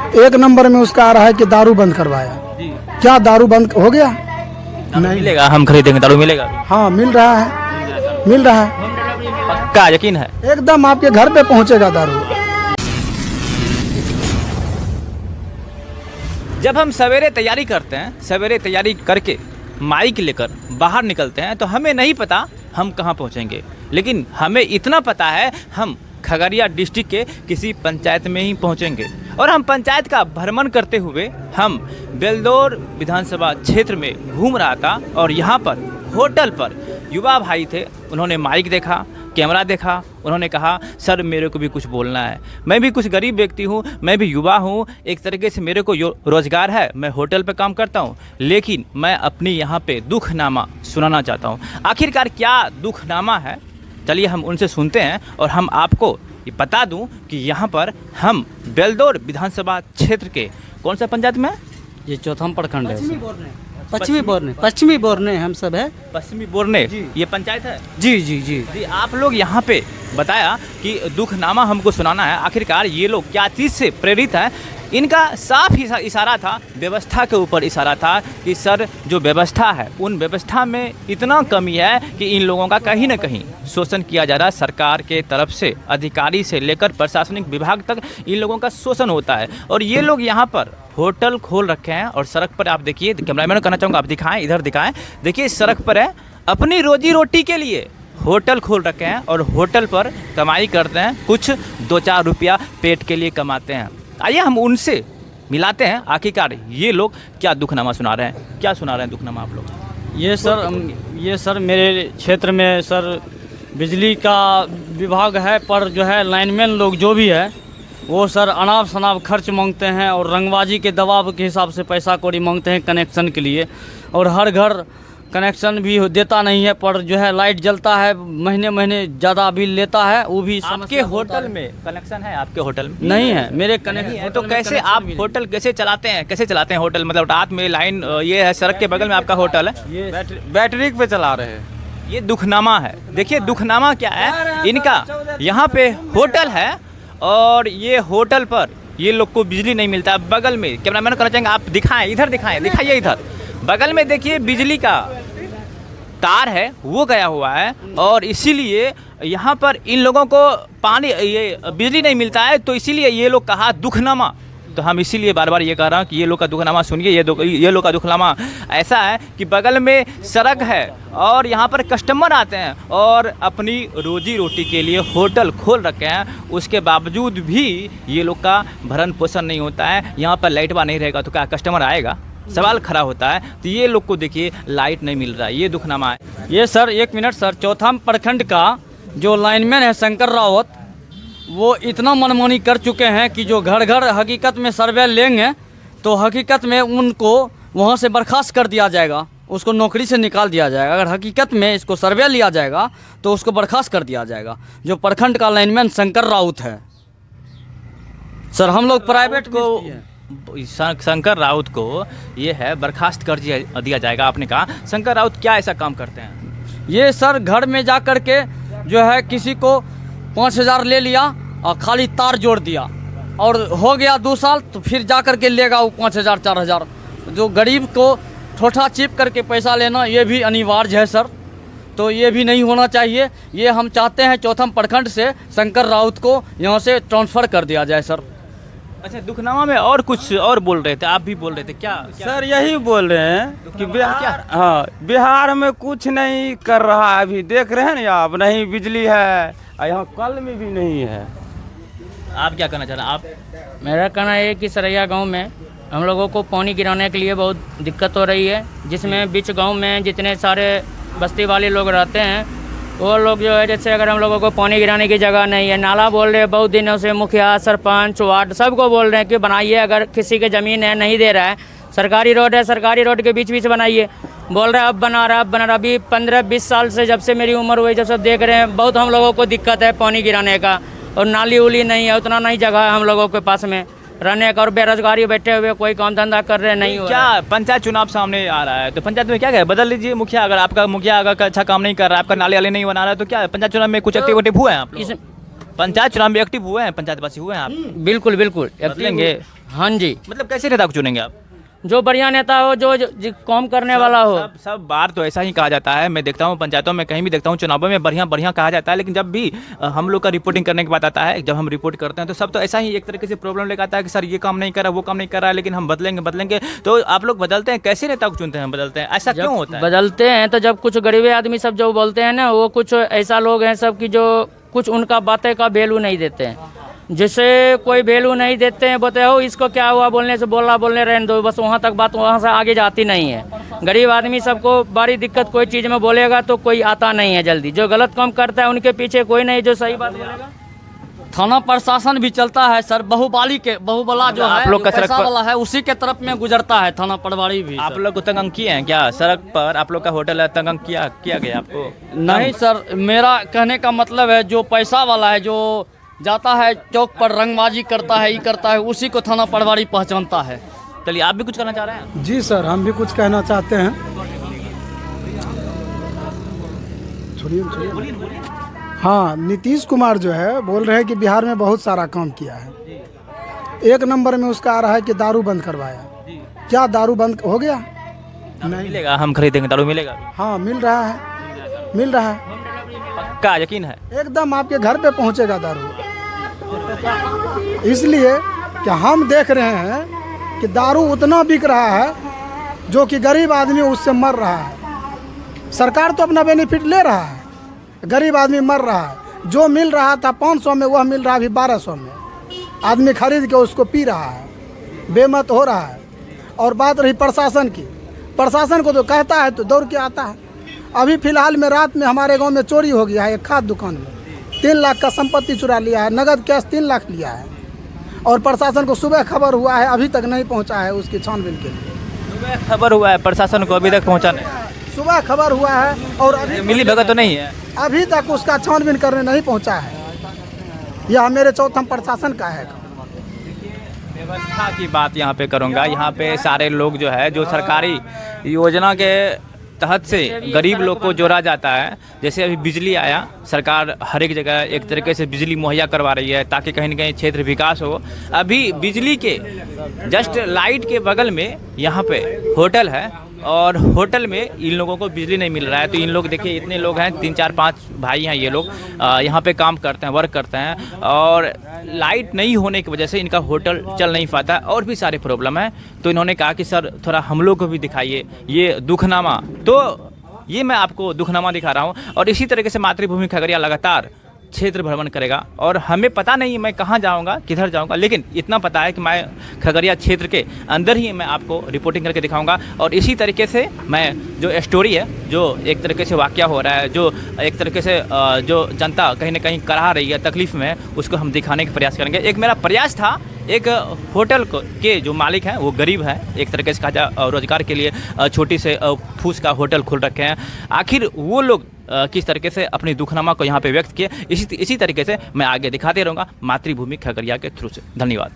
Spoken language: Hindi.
एक नंबर में उसका आ रहा है कि दारू बंद करवाया। क्या दारू बंद हो गया? नहीं मिलेगा, हम खरीदेंगे दारू मिलेगा? हाँ मिल रहा है, मिल रहा है, पक्का यकीन है? एकदम आपके घर पे पहुंचेगा दारू। जब हम सवेरे तैयारी करते हैं, सवेरे तैयारी करके माइक लेकर बाहर निकलते हैं तो हमें नहीं पता हम कहाँ पहुँचेंगे, लेकिन हमें इतना पता है हम खगड़िया डिस्ट्रिक्ट के किसी पंचायत में ही पहुँचेंगे। और हम पंचायत का भ्रमण करते हुए हम बेलदौर विधानसभा क्षेत्र में घूम रहा था और यहाँ पर होटल पर युवा भाई थे। उन्होंने माइक देखा, कैमरा देखा, उन्होंने कहा सर मेरे को भी कुछ बोलना है, मैं भी कुछ गरीब व्यक्ति हूँ, मैं भी युवा हूँ, एक तरीके से मेरे को रोज़गार है, मैं होटल पे काम करता हूँ, लेकिन मैं अपनी यहाँ पे दुखनामा सुनाना चाहता हूँ। आखिरकार क्या दुखनामा है, चलिए हम उनसे सुनते हैं। और हम आपको ये बता दूं कि यहाँ पर हम बेलदौर विधानसभा क्षेत्र के कौन सा पंचायत में है? ये चौथम प्रखंड है, पश्चिमी बोरने हम सब है। पश्चिमी बोरने ये पंचायत है? जी जी जी जी। आप लोग यहाँ पे बताया कि दुखनामा हमको सुनाना है, आखिरकार ये लोग क्या चीज़ से प्रेरित है? इनका साफ इशारा था, व्यवस्था के ऊपर इशारा था कि सर जो व्यवस्था है उन व्यवस्था में इतना कमी है कि इन लोगों का कहीं ना कहीं शोषण किया जा रहा है। सरकार के तरफ से अधिकारी से लेकर प्रशासनिक विभाग तक इन लोगों का शोषण होता है। और ये लोग यहाँ पर होटल खोल रखे हैं और सड़क पर आप देखिए, कैमरामैन कहना चाहूँगा आप दिखाएं, इधर दिखाएं, देखिए सड़क पर है, अपनी रोजी रोटी के लिए होटल खोल रखे हैं और होटल पर कमाई करते हैं, कुछ 2-4 रुपया पेट के लिए कमाते हैं। आइए हम उनसे मिलाते हैं, आखिरकार ये लोग क्या दुखनामा सुना रहे हैं, क्या सुना रहे हैं दुखनामा आप लोग? ये सर मेरे क्षेत्र में सर बिजली का विभाग है, पर जो है लाइनमैन लोग जो भी है वो सर अनाप शनाप खर्च मांगते हैं और रंगबाजी के दबाव के हिसाब से पैसा कौड़ी मांगते हैं कनेक्शन के लिए। और हर घर कनेक्शन भी देता नहीं है, पर जो है लाइट जलता है, महीने महीने ज़्यादा बिल लेता है, वो भी। आपके होटल में कनेक्शन है? आपके होटल में नहीं है, मेरे कनेक्शन है। तो कैसे आप होटल कैसे चलाते हैं? कैसे चलाते हैं होटल? मतलब रात में लाइन ये है, सड़क के बगल में आपका होटल है, ये बैटरी पे चला रहे हैं। ये दुखनामा है। देखिए दुखनामा क्या है इनका, यहाँ पे होटल है और ये होटल पर ये लोग को बिजली नहीं मिलता। बगल में कैमरामैन करना चाहेंगे आप दिखाएं, इधर दिखाएं, दिखाइए इधर बगल में देखिए बिजली का तार है वो गया हुआ है और इसीलिए यहाँ पर इन लोगों को पानी ये बिजली नहीं मिलता है। तो इसीलिए ये लोग कहा दुखनामा, तो हम इसीलिए बार बार ये कह रहा हूँ कि ये लोग का दुखनामा सुनिए। ये लोग का दुखनामा ऐसा है कि बगल में सड़क है और यहाँ पर कस्टमर आते हैं और अपनी रोजी रोटी के लिए होटल खोल रखे हैं, उसके बावजूद भी ये लोग का भरण पोषण नहीं होता है। यहाँ पर लाइट बा नहीं रहेगा तो क्या कस्टमर आएगा? सवाल खड़ा होता है। तो ये लोग को देखिए लाइट नहीं मिल रहा है, ये दुखनामा है। ये सर एक मिनट सर, चौथम प्रखंड का जो लाइनमैन है शंकर रावत, वो इतना मनमानी कर चुके हैं कि जो घर घर हकीकत में सर्वे लेंगे तो हकीकत में उनको वहाँ से बर्खास्त कर दिया जाएगा, उसको नौकरी से निकाल दिया जाएगा। अगर हकीकत में इसको सर्वे लिया जाएगा तो उसको बर्खास्त कर दिया जाएगा। जो प्रखंड का लाइनमैन शंकर राउत है सर, हम लोग प्राइवेट को शंकर राउत को ये है बर्खास्त कर दिया जाएगा। आपने कहा शंकर राउत क्या ऐसा काम करते हैं? ये सर घर में जा कर के जो है किसी को 5,000 ले लिया और खाली तार जोड़ दिया और हो गया 2 साल, तो फिर जा कर के लेगा वो 5,000 4,000। जो गरीब को ठोठा चिप करके पैसा लेना ये भी अनिवार्य है सर, तो ये भी नहीं होना चाहिए। ये हम चाहते हैं चौथम प्रखंड से शंकर राउत को यहाँ से ट्रांसफ़र कर दिया जाए सर। अच्छा, दुखनामा में और कुछ और बोल रहे थे, आप भी बोल रहे थे क्या? सर यही बोल रहे हैं कि बिहार, हाँ बिहार में कुछ नहीं कर रहा है। अभी देख रहे हैं ना आप, नहीं बिजली है, यहाँ कल में भी नहीं है। आप क्या कहना चाह रहे हैं? आप? मेरा कहना है कि सरैया गांव में हम लोगों को पानी गिराने के लिए बहुत दिक्कत हो रही है, जिसमें बीच गांव में जितने सारे बस्ती वाले लोग रहते हैं वो लोग जो है, जैसे अगर हम लोगों को पानी गिराने की जगह नहीं है, नाला बोल रहे हैं बहुत दिनों से, मुखिया सरपंच वार्ड सबको बोल रहे हैं कि बनाइए। अगर किसी की ज़मीन है नहीं दे रहा है, सरकारी रोड है, सरकारी रोड के बीच बीच बनाइए, बोल रहे हैं अब बना रहा, अब बना रहा। अभी 15-20 साल से जब से मेरी उम्र हुई, जब सब देख रहे हैं बहुत हम लोगों को दिक्कत है पानी गिराने का, और नाली उली नहीं है, उतना नहीं जगह है हम लोगों के पास में रहने का, और बेरोजगारी बैठे हुए कोई काम धंधा कर रहे नहीं। क्या पंचायत चुनाव सामने आ रहा है तो पंचायत में क्या बदल लीजिए मुखिया। अगर आपका मुखिया अगर अच्छा काम नहीं कर रहा है, आपका नाले वाले नहीं बना रहा है, तो क्या पंचायत चुनाव में कुछ एक्टिव हुए हैं आप लोग? पंचायत चुनाव में एक्टिव हुए हैं, पंचायत वासी हुए हैं आप? बिल्कुल बिल्कुल बदलेंगे। हाँ जी, मतलब कैसे नेता को चुनेंगे आप? जो बढ़िया नेता हो, जो काम करने वाला हो। सब बार तो ऐसा ही कहा जाता है, मैं देखता हूँ पंचायतों में, कहीं भी देखता हूँ चुनावों में बढ़िया बढ़िया कहा जाता है, लेकिन जब भी हम लोग का रिपोर्टिंग करने की बात आता है, जब हम रिपोर्ट करते हैं तो सब तो ऐसा ही एक तरीके से प्रॉब्लम लेकर आता है कि सर ये काम नहीं कर रहा, वो काम नहीं कर रहा है, लेकिन हम बदलेंगे। तो आप लोग बदलते हैं, कैसे नेता को चुनते हैं, बदलते हैं, ऐसा क्यों होता है? बदलते हैं तो जब कुछ गरीबे आदमी सब जो बोलते हैं ना, वो कुछ ऐसा लोग हैं सब की जो कुछ उनका बातें का वैल्यू नहीं देते हैं, जिसे कोई वैल्यू नहीं देते हैं, बोलते हो इसको क्या हुआ, बोलने से बोलने रहने दो, बस वहाँ तक बात, वहाँ से आगे जाती नहीं है। गरीब आदमी सबको बड़ी दिक्कत, कोई चीज़ में बोलेगा तो कोई आता नहीं है जल्दी, जो गलत काम करता है उनके पीछे कोई नहीं जो सही बात बोलेगा। थाना प्रशासन भी चलता है सर, बहुबला जो आप है, लोग का जो सड़क पैसा पर- वाला है उसी के तरफ में गुजरता है थाना पटवारी भी। आप सर। लोग को तंग किए हैं क्या? सड़क पर आप लोग का होटल है, तंग किया गया आपको? नहीं सर, मेरा कहने का मतलब है जो पैसा वाला है, जो जाता है चौक पर रंगबाजी करता है, ये करता है, उसी को थाना पटवारी पहचानता है। चलिए, आप भी कुछ करना चाह रहे हैं? जी सर, हम भी कुछ कहना चाहते हैं। छोड़िए। हाँ, नीतीश कुमार जो है बोल रहे हैं कि बिहार में बहुत सारा काम किया है। एक नंबर में उसका आ रहा है कि दारू बंद करवाया। क्या दारू बंद हो गया? नहीं मिलेगा, हम खरीदेंगे, दारू मिलेगा? हाँ, मिल रहा है। पक्का यकीन है? एकदम आपके घर पे पहुंचेगा दारू। इसलिए कि हम देख रहे हैं कि दारू उतना बिक रहा है जो कि गरीब आदमी उससे मर रहा है। सरकार तो अपना बेनिफिट ले रहा है, गरीब आदमी मर रहा है। जो मिल रहा था 500 में, वह मिल रहा है अभी 1200 में। आदमी खरीद के उसको पी रहा है, बेमत हो रहा है। और बात रही प्रशासन की, प्रशासन को तो कहता है तो दौड़ के आता है। अभी फिलहाल में रात में हमारे गांव में चोरी हो गया है, एक खाद दुकान में 3 लाख का संपत्ति चुरा लिया है, नगद कैश 3 लाख लिया है। और प्रशासन को सुबह खबर हुआ है, अभी तक नहीं पहुंचा है उसकी छानबीन के लिए। सुबह खबर हुआ है, प्रशासन को अभी तक पहुंचा नहीं? सुबह खबर हुआ है और अभी मिली भगत तो नहीं है? अभी तक उसका छानबीन करने नहीं पहुंचा है। यह मेरे चौथम प्रशासन का है। व्यवस्था की बात यहाँ पे करूँगा। यहाँ पे सारे लोग जो है, जो सरकारी योजना के तहत से गरीब लोग को जोड़ा जाता है। जैसे अभी बिजली आया, सरकार हर एक जगह एक तरीके से बिजली मुहैया करवा रही है ताकि कहीं न कहीं क्षेत्र विकास हो। अभी बिजली के जस्ट लाइट के बगल में यहाँ पे होटल है और होटल में इन लोगों को बिजली नहीं मिल रहा है। तो इन लोग देखिए, इतने लोग हैं, 3 4 5 भाई हैं ये लोग, यहाँ पे काम करते हैं, वर्क करते हैं, और लाइट नहीं होने की वजह से इनका होटल चल नहीं पाता और भी सारे प्रॉब्लम है। तो इन्होंने कहा कि सर थोड़ा हम लोग को भी दिखाइए ये दुखनामा। तो ये मैं आपको दुखनामा दिखा रहा हूँ। और इसी तरीके से मातृभूमि खगड़िया लगातार क्षेत्र भ्रमण करेगा और हमें पता नहीं मैं कहाँ जाऊँगा, किधर जाऊँगा, लेकिन इतना पता है कि मैं खगड़िया क्षेत्र के अंदर ही मैं आपको रिपोर्टिंग करके दिखाऊंगा। और इसी तरीके से मैं जो स्टोरी है, जो एक तरीके से वाक़या हो रहा है, जो एक तरीके से जो जनता कहीं ना कहीं करा रही है, तकलीफ़ में, उसको हम दिखाने का प्रयास करेंगे। एक मेरा प्रयास था, एक होटल के जो मालिक हैं वो गरीब हैं, एक तरीके से कहा जाए रोजगार के लिए छोटी से फूस का होटल खोल रखे हैं। आखिर वो लोग किस तरीके से अपनी दुखनामा को यहाँ पे व्यक्त किए, इसी तरीके से मैं आगे दिखाते रहूँगा मातृभूमि खगड़िया के थ्रू से। धन्यवाद।